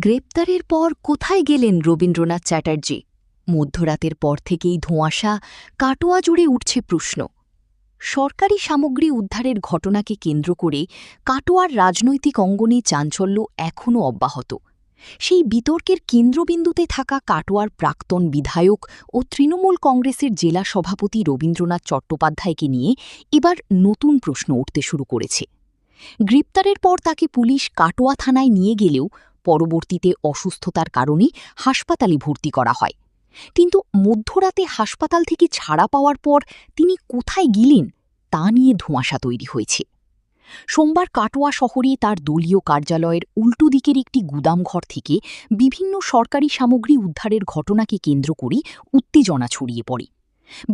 গ্রেপ্তারের পর কোথায় গেলেন রবীন্দ্রনাথ চ্যাটার্জি? মধ্যরাতের পর থেকেই ধোঁয়াশা, কাটোয়া জুড়ে উঠছে প্রশ্ন। সরকারি সামগ্রী উদ্ধারের ঘটনাকে কেন্দ্র করে কাটোয়ার রাজনৈতিক অঙ্গনে চাঞ্চল্য এখনও অব্যাহত। সেই বিতর্কের কেন্দ্রবিন্দুতে থাকা কাটোয়ার প্রাক্তন বিধায়ক ও তৃণমূল কংগ্রেসের জেলা সভাপতি রবীন্দ্রনাথ চট্টোপাধ্যায়কে নিয়ে এবার নতুন প্রশ্ন উঠতে শুরু করেছে। গ্রেপ্তারের পর তাকে পুলিশ কাটোয়া থানায় নিয়ে গেলেও পরবর্তীতে অসুস্থতার কারণে হাসপাতালে ভর্তি করা হয়। কিন্তু মধ্যরাতে হাসপাতাল থেকে ছাড়া পাওয়ার পর তিনি কোথায় গেলেন তা নিয়ে ধোঁয়াশা তৈরি হয়েছে। সোমবার কাটোয়া শহরে তার দলীয় কার্যালয়ের উল্টো দিকের একটি গুদামঘর থেকে বিভিন্ন সরকারি সামগ্রী উদ্ধারের ঘটনাকে কেন্দ্র করে উত্তেজনা ছড়িয়ে পড়ে।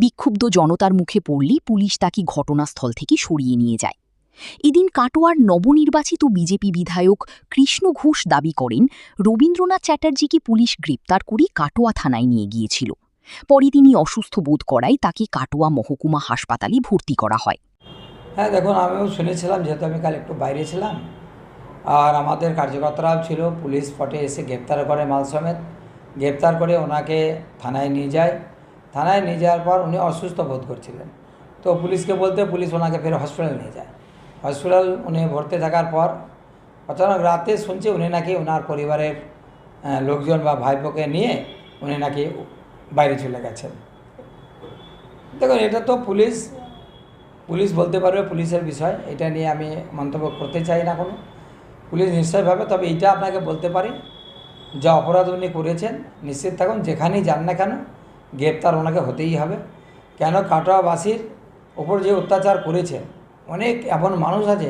বিক্ষুব্ধ জনতার মুখে পড়লে পুলিশ তাকে ঘটনাস্থল থেকে সরিয়ে নিয়ে যায়। এদিন কাটোয়ার নবনির্বাচিত বিজেপি বিধায়ক কৃষ্ণ ঘোষ দাবি করেন, রবীন্দ্রনাথ চ্যাটার্জিকে পুলিশ গ্রেপ্তার করে কাটোয়া থানায় নিয়ে গিয়েছিল। পরে তিনি অসুস্থ বোধ করায় তাকে কাটোয়া মহকুমা হাসপাতালে ভর্তি করা হয়। হ্যাঁ, দেখুন, আমিও শুনেছিলাম, যেহেতু আমি কাল একটু বাইরে ছিলাম আর আমাদের কার্যকর্তারাও ছিল। পুলিশ স্পটে এসে গ্রেপ্তার করে, মাল সমেত গ্রেপ্তার করে ওনাকে থানায় নিয়ে যায়। থানায় নিয়ে যাওয়ার পর উনি অসুস্থ বোধ করছিলেন, তো পুলিশকে বলতে পুলিশ ওনাকে ফের হসপিটাল নিয়ে যায়। হসপিটাল উনি ভর্তি থাকার পর অচানক রাতে শুনছি উনি নাকি ওনার পরিবারের লোকজন বা ভাইপোকে নিয়ে উনি নাকি বাইরে চলে গেছেন। দেখুন, এটা তো পুলিশ বলতে পারবে, পুলিশের বিষয়। এটা নিয়ে আমি মন্তব্য করতে চাই না কোনো। পুলিশ নিশ্চয়ভাবে, তবে এইটা আপনাকে বলতে পারি, যা অপরাধ উনি করেছেন নিশ্চিত থাকুন যেখানেই যান না কেন গ্রেপ্তার ওনাকে হতেই হবে। কেন, কাটোয়াবাসীর ওপর যে অত্যাচার করেছে, অনেক এমন মানুষ আছে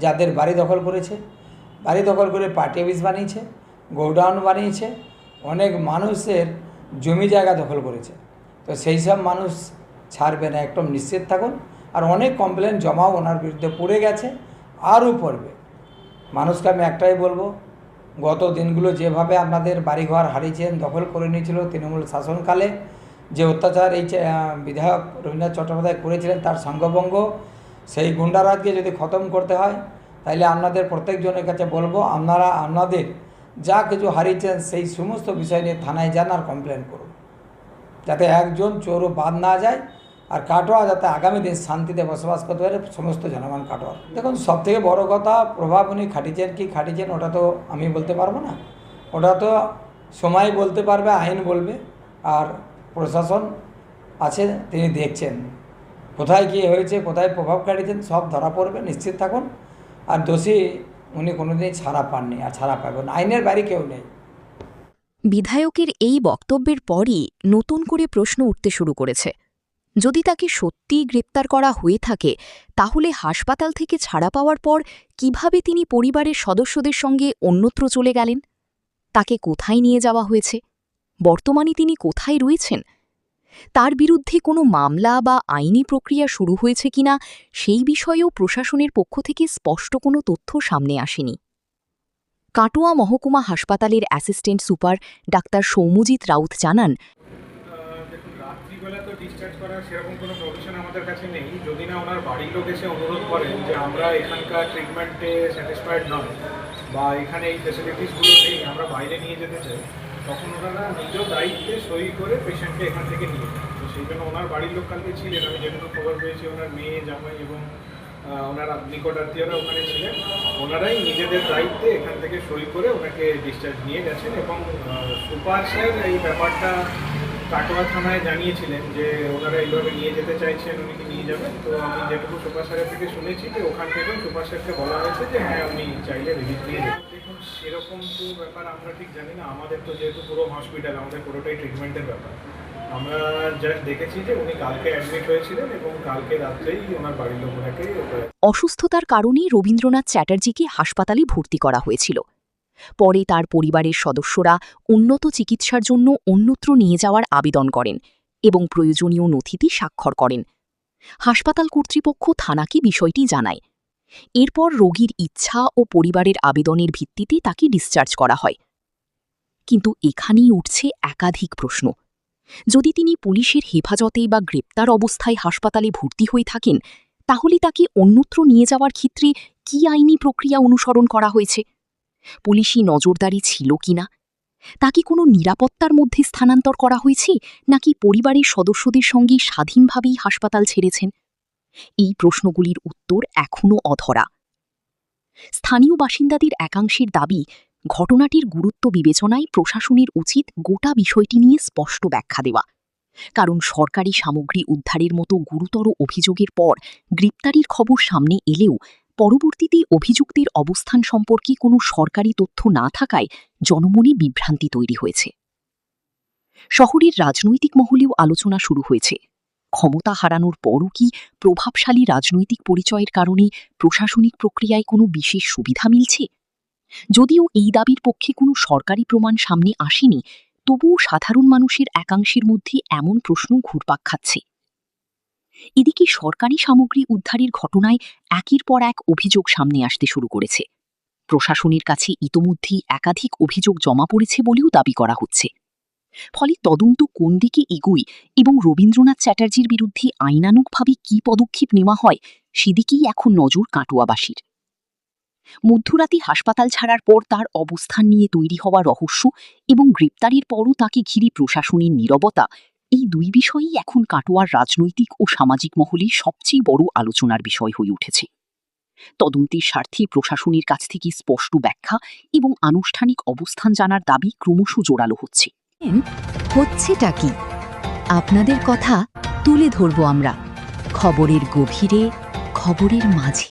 যাদের বাড়ি দখল করেছে, বাড়ি দখল করে পার্টি অফিস বানিয়েছে, গোডাউন বানিয়েছে, অনেক মানুষের জমি জায়গা দখল করেছে। তো সেই সব মানুষ ছাড়বে না, একদম নিশ্চিত থাকুন। আর অনেক কমপ্লেন জমাও ওনার বিরুদ্ধে পড়ে গেছে, আরও পড়বে। মানুষকে আমি একটাই বলবো, গত দিনগুলো যেভাবে আপনাদের বাড়িঘর হারিয়েছেন, দখল করে নিয়েছিল তৃণমূল শাসনকালে, যে অত্যাচার এই বিধায়ক রবীন্দ্রনাথ চট্টোপাধ্যায় করেছিলেন, তার সঙ্গভঙ্গ, সেই গুন্ডারাজকে যদি খতম করতে হয়, তাহলে আপনাদের প্রত্যেকজনের কাছে বলবো, আপনাদের যা কিছু হারিয়েছেন সেই সমস্ত বিষয় নিয়ে থানায় যান আর কমপ্লেন করুন, যাতে একজন চোরও বাদ না যায়। আর কাটোয়া যাতে আগামী দিন শান্তিতে বসবাস করতে পারে সমস্ত জনগণ কাটোয়ার। দেখুন, সবথেকে বড় কথা, প্রভাব উনি খাটিয়েছেন কি খাটিয়েছেন ওটা তো আমি বলতে পারবো না, ওটা তো সময় বলতে পারবে, আইন বলবে। আর প্রশাসন আছে, তিনি দেখছেন কোথায় কী হয়েছে, কোথায় প্রভাব খাটিয়েছেন, সব ধরা পড়বে, নিশ্চিত থাকুন। আর দোষী উনি কোনোদিনই ছাড়া পাননি আর ছাড়া পাবেন, আইনের বাইরে কেউ নেই। বিধায়কের এই বক্তব্যের পরই নতুন করে প্রশ্ন উঠতে শুরু করেছে। যদি তাকে সত্যিই গ্রেপ্তার করা হয়ে থাকে, তাহলে হাসপাতাল থেকে ছাড়া পাওয়ার পর কিভাবে তিনি পরিবারের সদস্যদের সঙ্গে অন্যত্র চলে গেলেন? তাকে কোথায় নিয়ে যাওয়া হয়েছে? বর্তমানে তিনি কোথায় রয়েছেন? তার বিরুদ্ধে কোনো মামলা বা আইনি প্রক্রিয়া শুরু হয়েছে কিনা সেই বিষয়েও প্রশাসনের পক্ষ থেকে স্পষ্ট কোনো তথ্য সামনে আসেনি। কাটোয়া মহকুমা হাসপাতালের assistant super doctor Soumyajit Raut জানান, দেখুন, রাত্রিবেলা তো ডিসচার্জ করার সেরকম কোনো প্রভিশন আমাদের কাছে নেই, যদি না ওনার বাড়ির লোক এসে অনুরোধ করেন যে আমরা এখানকার ট্রিটমেন্টে স্যাটিসফাইড নয় বা এখানে এই ফেসিলিটিসগুলো নেই, আমরা বাইরে নিয়ে যেতে চাই, তখন ওনারা নিজ দায়িত্বে সই করে পেশেন্টকে এখান থেকে নিয়ে যান। তো সেই জন্য ওনার বাড়ির লোক কালকে ছিলেন, আমি যেটুকু খবর পেয়েছি ওনার মেয়ে, জামাই এবং ওনার নিকটাত্মীয়রা ওখানে ছিলেন। ওনারাই নিজেদের দায়িত্বে এখান থেকে সই করে ওনাকে ডিসচার্জ নিয়ে গেছেন। এবং সুপার স্যার এই ব্যাপারটা কাটোয়া থানায় জানিয়েছিলেন যে ওনারা এইভাবে নিয়ে যেতে চাইছেন, উনি কি নিয়ে যাবেন। তো আমি যেটুকু সুপার স্যারের থেকে শুনেছি যে ওখান থেকেও সুপার স্যারকে বলা হয়েছে যে হ্যাঁ, উনি চাইলে রিলিজ নিয়ে যাবেন। দেখুন, সেরকম তো ব্যাপার আমরা ঠিক জানি না, আমাদের তো যেহেতু পুরো হসপিটাল, আমাদের পুরোটাই ট্রিটমেন্টের ব্যাপার। আমরা জাস্ট দেখেছি যে উনি কালকে অ্যাডমিট হয়েছিলেন এবং কালকে রাত্রেই ওনার বাড়ির লোক ওনাকে অসুস্থতার কারণে রবীন্দ্রনাথ চ্যাটার্জিকে হাসপাতালে ভর্তি করা হয়েছিল। পরে তার পরিবারের সদস্যরা উন্নত চিকিৎসার জন্য অন্যত্র নিয়ে যাওয়ার আবেদন করেন এবং প্রয়োজনীয় নথিতে স্বাক্ষর করেন। হাসপাতাল কর্তৃপক্ষ থানাকে বিষয়টি জানায়। এরপর রোগীর ইচ্ছা ও পরিবারের আবেদনের ভিত্তিতে তাকে ডিসচার্জ করা হয়। কিন্তু এখানেই উঠছে একাধিক প্রশ্ন। যদি তিনি পুলিশের হেফাজতে বা গ্রেপ্তার অবস্থায় হাসপাতালে ভর্তি হয়ে থাকেন, তাহলে তাকে অন্যত্র নিয়ে যাওয়ার ক্ষেত্রে কী আইনি প্রক্রিয়া অনুসরণ করা হয়েছে? পুলিশি নজরদারি ছিল কিনা, তাকে কোনো নিরাপত্তার মধ্যে স্থানান্তর করা হয়েছে নাকি পরিবারের সদস্যদের সঙ্গে স্বাধীনভাবেই হাসপাতাল ছেড়েছেন, এই প্রশ্নগুলির উত্তর এখনও অধরা। স্থানীয় বাসিন্দাদের একাংশের দাবি, ঘটনাটির গুরুত্ব বিবেচনায় প্রশাসনের উচিত গোটা বিষয়টি নিয়ে স্পষ্ট ব্যাখ্যা দেওয়া, কারণ সরকারি সামগ্রী উদ্ধারের মতো গুরুতর অভিযোগের পর গ্রেপ্তারির খবর সামনে এলেও পরবর্তীতে অভিযুক্তের অবস্থান সম্পর্কে কোনো সরকারি তথ্য না থাকায় জনমনে বিভ্রান্তি তৈরি হয়েছে। শহরের রাজনৈতিক মহলেও আলোচনা শুরু হয়েছে, ক্ষমতা হারানোর পরও কি প্রভাবশালী রাজনৈতিক পরিচয়ের কারণে প্রশাসনিক প্রক্রিয়ায় কোনো বিশেষ সুবিধা মিলছে? যদিও এই দাবির পক্ষে কোনো সরকারি প্রমাণ সামনে আসেনি, তবুও সাধারণ মানুষের একাংশের মধ্যে এমন প্রশ্ন ঘুরপাক খাচ্ছে। এদিকে সরকারি সামগ্রী উদ্ধারের ঘটনায় একের পর এক অভিযোগ সামনে আসতে শুরু করেছে। প্রশাসনের কাছে ইতোমধ্যেই একাধিক অভিযোগ জমা পড়েছে বলেও দাবি করা হচ্ছে। ফলে তদন্ত কোন দিকে এগোয় এবং রবীন্দ্রনাথ চ্যাটার্জির বিরুদ্ধে আইনানুগভাবে কী পদক্ষেপ নেওয়া হয়, সেদিকেই এখন নজর কাটোয়াবাসীর। মধ্যরাতে হাসপাতাল ছাড়ার পর তার অবস্থান নিয়ে তৈরি হওয়া রহস্য এবং গ্রেপ্তারের পরও তাকে ঘিরে প্রশাসনের নীরবতা, এই দুই বিষয়ই এখন কাটোয়ার রাজনৈতিক ও সামাজিক মহলে সবচেয়ে বড় আলোচনার বিষয় হয়ে উঠেছে। তদন্তের স্বার্থে প্রশাসনের কাছ থেকে স্পষ্ট ব্যাখ্যা এবং আনুষ্ঠানিক অবস্থান জানার দাবি ক্রমশ জোরালো হচ্ছে। হচ্ছেটা কি? আপনাদের কথা তুলে ধরব আমরা খবরের গভীরে, খবরের মাঝে।